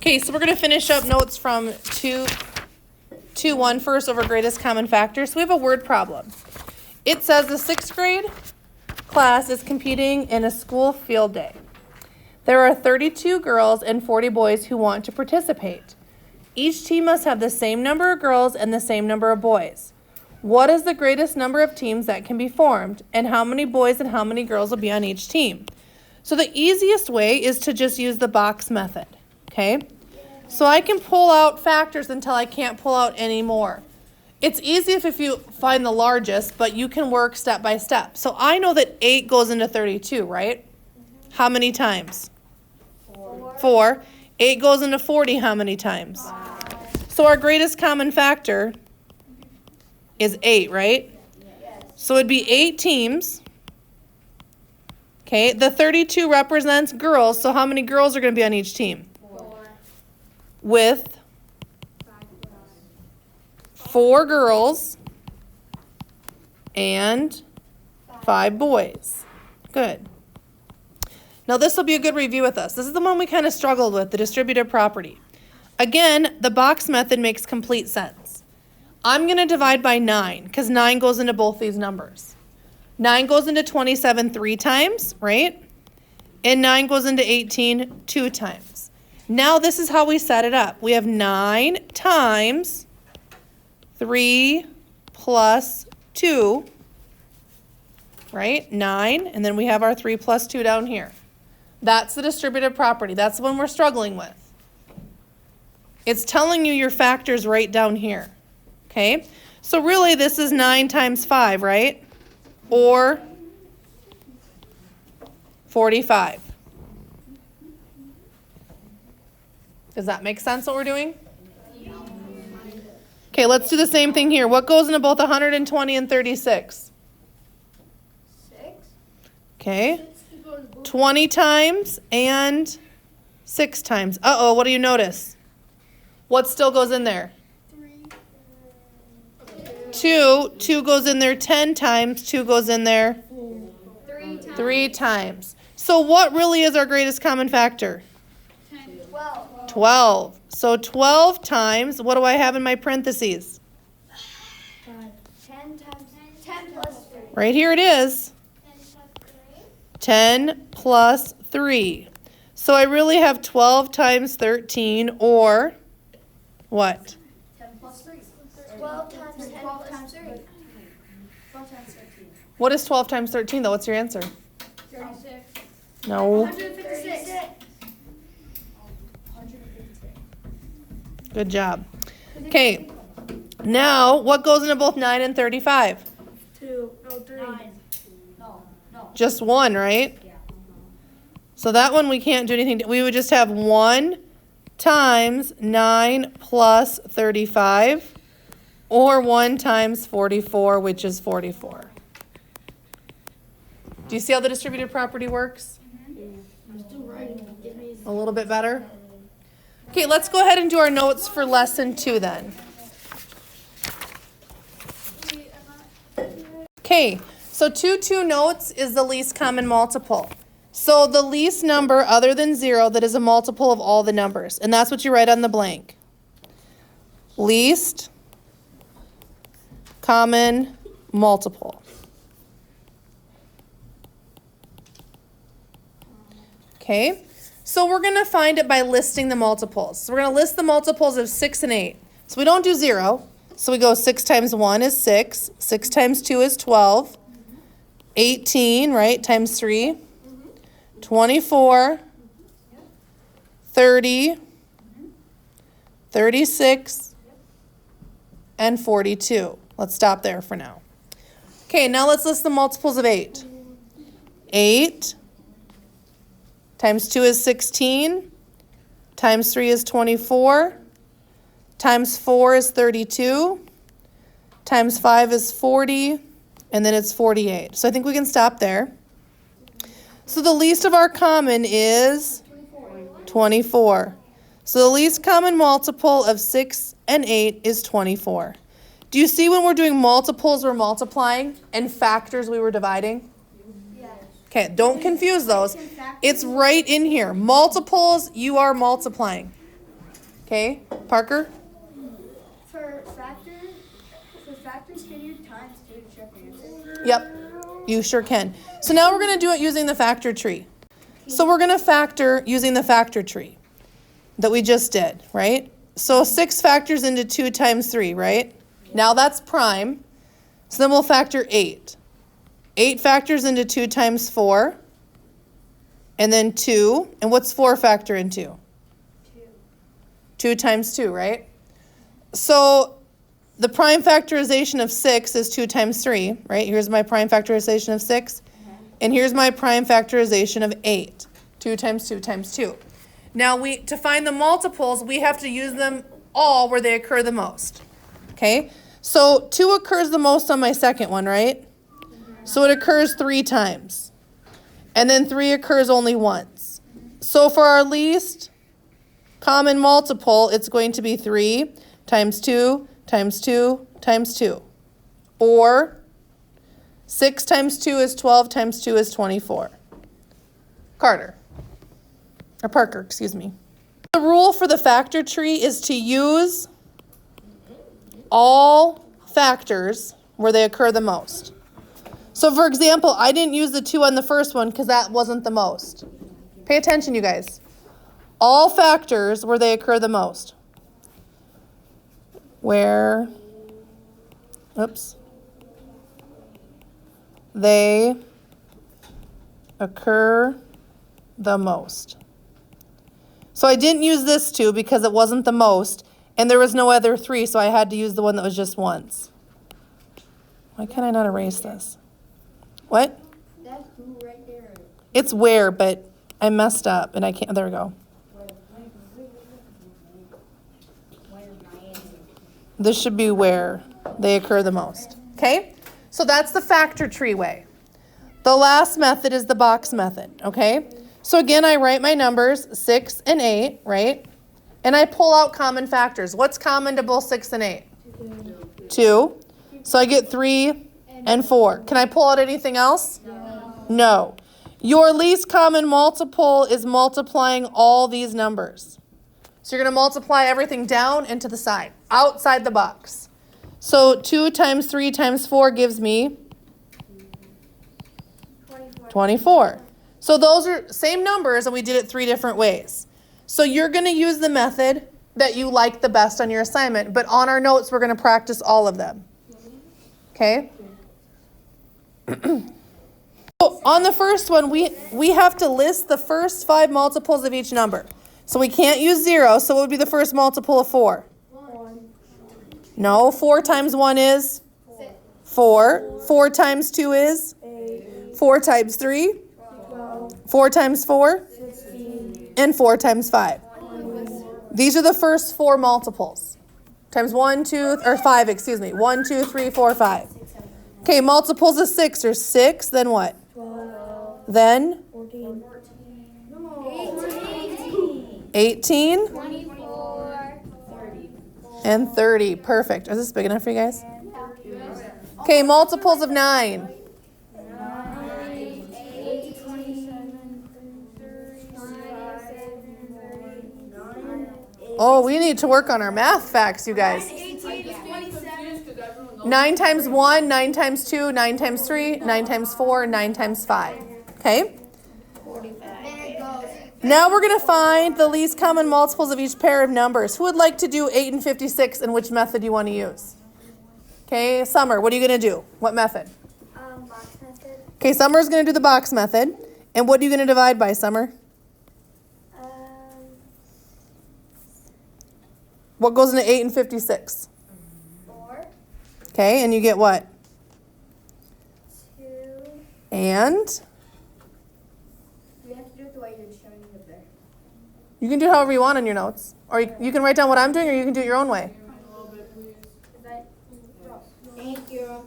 Okay, so we're going to finish up notes from 2.1 first over greatest common factor. So we have a word problem. It says the 6th grade class is competing in a school field day. There are 32 girls and 40 boys who want to participate. Each team must have the same number of girls and the same number of boys. What is the greatest number of teams that can be formed, and how many boys and how many girls will be on each team? So the easiest way is to just use the box method, okay? So I can pull out factors until I can't pull out any more. It's easy if you find the largest, but you can work step by step. So I know that 8 goes into 32, right? How many times? 4. 8 goes into 40 how many times? 5. So our greatest common factor is 8, right? Yes. So it'd be 8 teams. Okay, the 32 represents girls, so how many girls are going to be on each team? 4. With 4 girls and 5 boys. Good. Now this will be a good review with us. This is the one we kind of struggled with, the distributive property. Again, the box method makes complete sense. I'm going to divide by 9 because 9 goes into both these numbers. 9 goes into 27 3 times, right? And 9 goes into 18 2 times. Now this is how we set it up. We have 9 times 3 plus 2, right? 9, and then we have our 3 plus 2 down here. That's the distributive property. That's the one we're struggling with. It's telling you your factors right down here, okay? So really this is 9 times 5, right? Or 45. Does that make sense what we're doing? Okay, let's do the same thing here. What goes into both 120 and 36? 6. Okay. 20 times and 6 times. Uh-oh, what do you notice? What still goes in there? 2. 2 goes in there 10 times. 2 goes in there 3 times. So what really is our greatest common factor? 12. So 12 times, what do I have in my parentheses? 10 times 10 plus 3. Right here it is. 10 plus 3. So I really have 12 times 13, or what? 10 plus 3. 12 times 10 plus 3. 12 times 13. What is 12 times 13 though? What's your answer? 36. No. 156. Good job. Okay. Now, what goes into both 9 and 35? 2. No, 3. No. Just 1, right? Yeah. So that one we can't do anything. We would just have 1 times 9 plus 35, or 1 times 44, which is 44. Do you see how the distributive property works? A little bit better? Okay, let's go ahead and do our notes for lesson 2 then. Okay, so 2 notes is the least common multiple. So the least number other than 0 that is a multiple of all the numbers. And that's what you write on the blank. Least common multiple. Okay, so we're going to find it by listing the multiples. So we're going to list the multiples of 6 and 8. So we don't do 0. So we go 6 times 1 is 6. 6 times 2 is 12. 18, right, times 3. 24. 30. 36. And 42. Let's stop there for now. Okay, now let's list the multiples of 8. 8 times 2 is 16, times 3 is 24, times 4 is 32, times 5 is 40, and then it's 48. So I think we can stop there. So the least of our common is 24. So the least common multiple of 6 and 8 is 24. Do you see when we're doing multiples, we're multiplying, and factors we were dividing? Okay, don't confuse those. It's right in here. Multiples, you are multiplying. Okay, Parker? For factors, can you times 2 to check the answer? Yep, you sure can. So now we're going to do it using the factor tree. So we're going to factor using the factor tree that we just did, right? So 6 factors into 2 times 3, right? Now that's prime. So then we'll factor 8. 8 factors into 2 times 4. And then 2. And what's 4 factor into? 2. 2 times 2, right? So the prime factorization of 6 is 2 times 3, right? Here's my prime factorization of 6. And here's my prime factorization of 8. 2 times 2 times 2. Now, to find the multiples, we have to use them all where they occur the most. Okay? So 2 occurs the most on my second one, right? So it occurs 3 times. And then 3 occurs only once. So for our least common multiple, it's going to be 3 times 2 times 2 times 2. Or 6 times 2 is 12 times 2 is 24. Parker, excuse me. The rule for the factor tree is to use all factors where they occur the most. So for example, I didn't use the 2 on the first one because that wasn't the most. Pay attention, you guys. All factors where they occur the most. Where, they occur the most. So I didn't use this 2 because it wasn't the most, and there was no other 3, so I had to use the one that was just once. Why can't I not erase this? What? That's 2 right there. It's where, but I messed up, and I can't, there we go. This should be where they occur the most. Okay? So that's the factor tree way. The last method is the box method, okay? So again, I write my numbers, 6 and 8, right? And I pull out common factors. What's common to both 6 and 8? 2. So I get 3 and 4. Can I pull out anything else? No. Your least common multiple is multiplying all these numbers. So you're going to multiply everything down and to the side, outside the box. So 2 times 3 times 4 gives me 24. So those are same numbers, and we did it 3 different ways. So you're going to use the method that you like the best on your assignment, but on our notes, we're going to practice all of them. Okay? So on the first one, we have to list the first 5 multiples of each number. So we can't use 0, so what would be the first multiple of 4? 1. No, 4 times 1 is? 6. 4. 4 times 2 is? 8. 4 times 3? 12. 4 times 4? 16. And 4 times 5. 24. These are the first 4 multiples. Times 1, 2, or 5, excuse me. 1, 2, 3, 4, 5. Okay, multiples of 6 are 6, then what? 12. Then 14. 18 24. 30. and 30. Perfect. Is this big enough for you guys? Okay, multiples of 9. 8, 27, 35, Oh, we need to work on our math facts, you guys. 9 times 1, 9 times 2, 9 times 3, 9 times 4, 9 times 5. Okay? Now we're going to find the least common multiples of each pair of numbers. Who would like to do 8 and 56 and which method you want to use? Okay, Summer, what are you going to do? What method? Box method. Okay, Summer's going to do the box method. And what are you going to divide by, Summer? What goes into 8 and 56? 4. Okay, and you get what? 2. And We have to do it the way you're showing it up there. you can do it however you want on your notes. Or you can write down what I'm doing, or you can do it your own way. Thank you.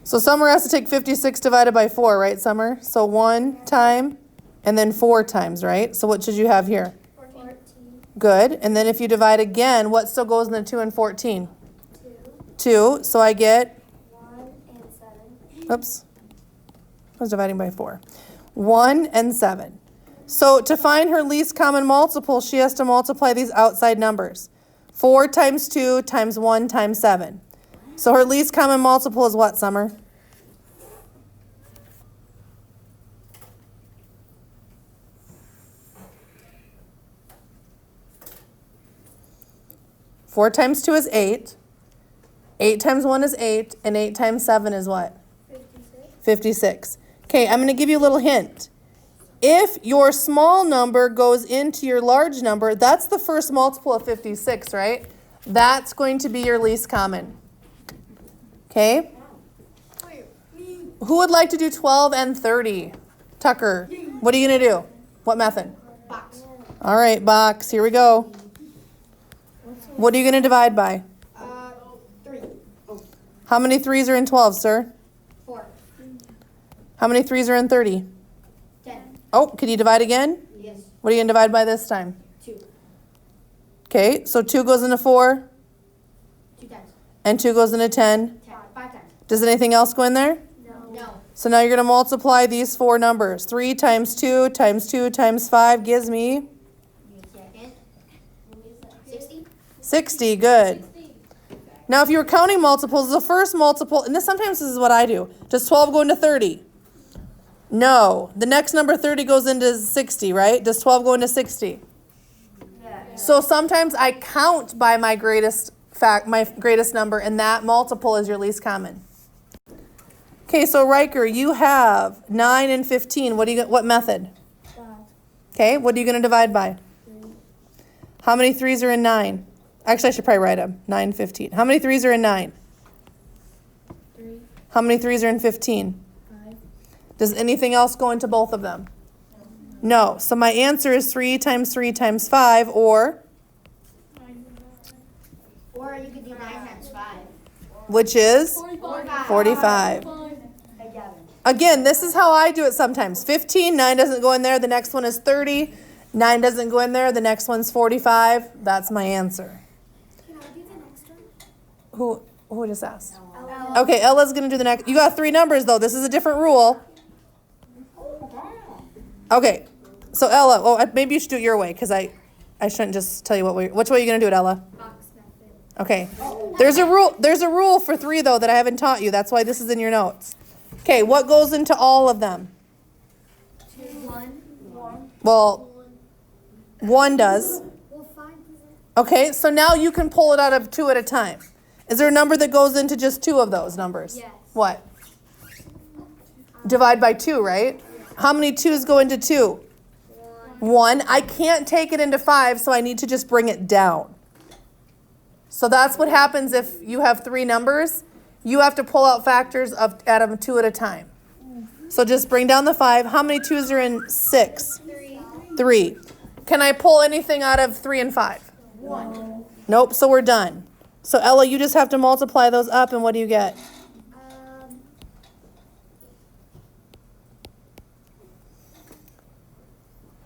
So Summer has to take 56 divided by 4, right, Summer? So 1 time and then 4 times, right? So what should you have here? 14. Good. And then if you divide again, what still goes in the 2 and 14? 2. So I get, 1 and 7. oops, I was dividing by 4. 1 and 7. So to find her least common multiple, she has to multiply these outside numbers. 4 times 2 times 1 times 7. So her least common multiple is what, Summer? 4 times 2 is 8. 8 times 1 is 8. And 8 times 7 is what? 56. Okay, I'm going to give you a little hint. If your small number goes into your large number, that's the first multiple of 56, right? That's going to be your least common. Okay? Who would like to do 12 and 30? Tucker, what are you going to do? What method? Box. All right, box. Here we go. What are you going to divide by? 3. How many 3s are in 12, sir? 4. How many 3s are in 30? 10. Oh, can you divide again? Yes. What are you going to divide by this time? 2. Okay, so 2 goes into 4, 2 times. and 2 goes into 10. 5 times. Does anything else go in there? No. So now you're going to multiply these 4 numbers. 3 times 2 times 2 times 5 gives me 60. 60. Good. Now if you were counting multiples, the first multiple, and sometimes this is what I do. Does 12 go into 30? No. The next number 30 goes into 60, right? Does 12 go into 60? So sometimes I count by my greatest number, and that multiple is your least common. Okay, so Riker, you have 9 and 15. What method? Okay, what are you going to divide by? 3. How many 3s are in 9? Actually, I should probably write them. 9, 15. How many 3s are in 9? 3. How many 3s are in 15? 5. Does anything else go into both of them? No. So my answer is 3 times 3 times 5, or? Or you could do 9 times 5. Which is? 45. Again, this is how I do it sometimes. 15, 9 doesn't go in there. The next one is 30. 9 doesn't go in there. The next one's 45. That's my answer. Can I do the next one? Who just asked? Okay, Ella's going to do the next. You got 3 numbers, though. This is a different rule. Okay, so Ella, maybe you should do it your way, because I shouldn't just tell you which way are you going to do it, Ella? Box method. Okay. There's a rule for 3, though, that I haven't taught you. That's why this is in your notes. Okay, what goes into all of them? 2. 1. Well, 1 does. Well, 5 doesn't. Okay, so now you can pull it out of 2 at a time. Is there a number that goes into just 2 of those numbers? Yes. What? Divide by 2, right? How many 2s go into 2? 1. I can't take it into 5, so I need to just bring it down. So that's what happens if you have 3 numbers. You have to pull out factors out of 2 at a time. So just bring down the 5. How many 2s are in 6? 3. 3. Can I pull anything out of 3 and 5? 1. Nope, so we're done. So Ella, you just have to multiply those up, and what do you get?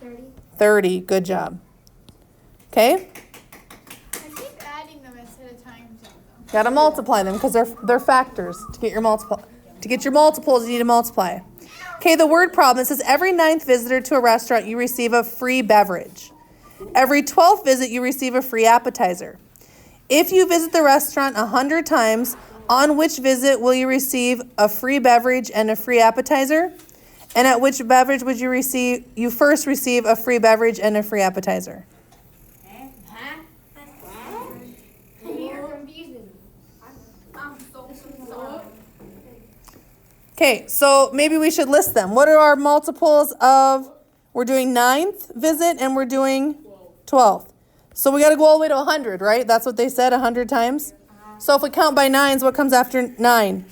30. 30. Good job. Okay? I keep adding them instead of times them, though. Got to multiply them because they're factors. To get your multiples, you need to multiply. Okay, the word problem, it says every 9th visitor to a restaurant, you receive a free beverage. Every 12th visit, you receive a free appetizer. If you visit the restaurant 100 times, on which visit will you receive a free beverage and a free appetizer? And at which beverage would you first receive a free beverage and a free appetizer? You're confusing me. I'm so sorry. Okay, so maybe we should list them. What are our multiples of, we're doing 9th visit and we're doing 12th. So we got to go all the way to 100, right? That's what they said, 100 times. So if we count by 9s, what comes after 9?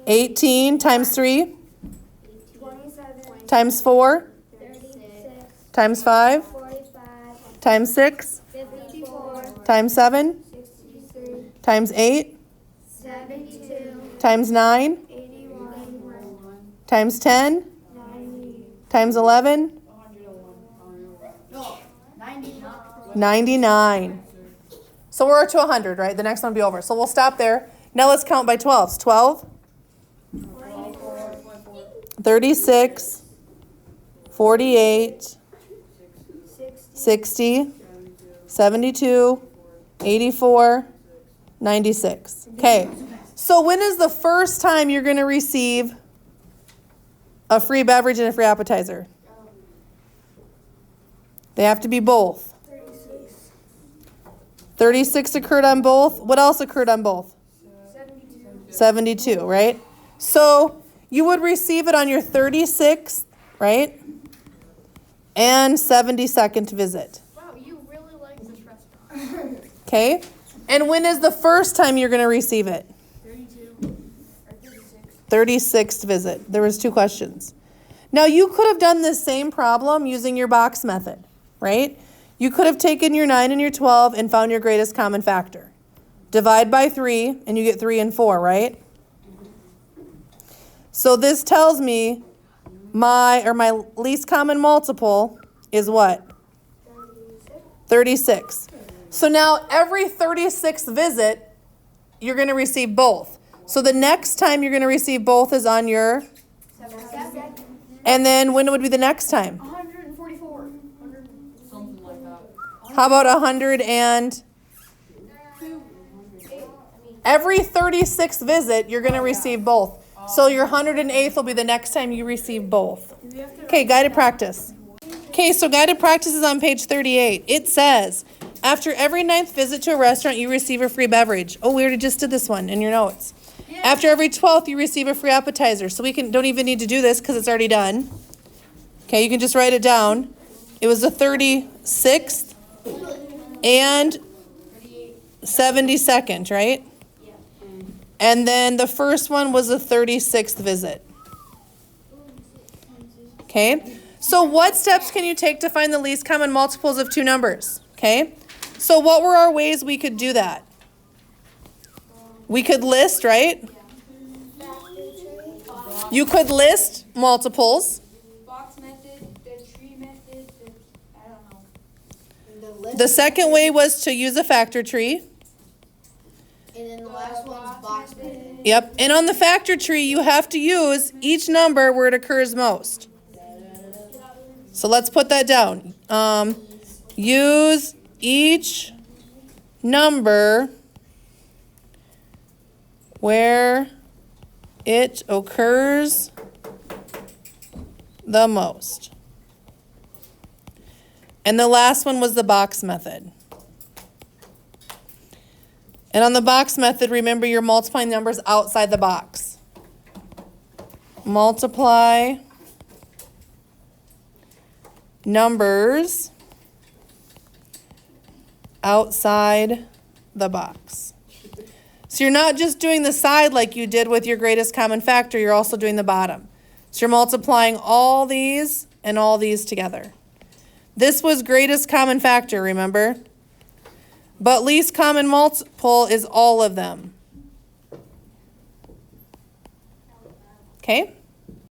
18 times 3 27. times 4 36. times 5 45. times 6 54. times 7 63. times 8 72. times 9 81. times 10 90. times 11 No. 90. 99. So we're to 100, right? The next one will be over. So we'll stop there. Now let's count by 12s. 12, 36, 48, 60, 72, 84, 96. Okay, so when is the first time you're going to receive a free beverage and a free appetizer? They have to be both. 36 occurred on both. What else occurred on both? 72, right? So you would receive it on your 36th, right? And 72nd visit. Wow, you really like this restaurant. Okay? And when is the first time you're going to receive it? 36th visit. There was 2 questions. Now you could have done this same problem using your box method, right? You could have taken your 9 and your 12 and found your greatest common factor. Divide by 3 and you get 3 and 4, right? So this tells me my least common multiple is what? 36. So now every 36th visit, you're going to receive both. So the next time you're going to receive both is on your... And then when would be the next time? 144. Something like that. How about 100 and... Every 36th visit, you're going to receive both. So your 108th will be the next time you receive both. Okay, guided practice. Okay, so guided practice is on page 38. It says, after every 9th visit to a restaurant, you receive a free beverage. Oh, we already just did this one in your notes. After every 12th, you receive a free appetizer. So we don't even need to do this because it's already done. Okay, you can just write it down. It was the 36th and 72nd, right? And then the first one was the 36th visit. Okay, so what steps can you take to find the least common multiples of 2 numbers? Okay, so what were our ways we could do that? We could list, right? You could list multiples. Box method, the tree method, I don't know. The second way was to use a factor tree. And then the last one's box method. Yep, and on the factor tree, you have to use each number where it occurs most. So let's put that down. Use each number where it occurs the most. And the last one was the box method. And on the box method, remember you're multiplying numbers outside the box. Multiply numbers outside the box. So you're not just doing the side like you did with your greatest common factor, you're also doing the bottom. So you're multiplying all these and all these together. This was greatest common factor, remember? But least common multiple is all of them. Okay?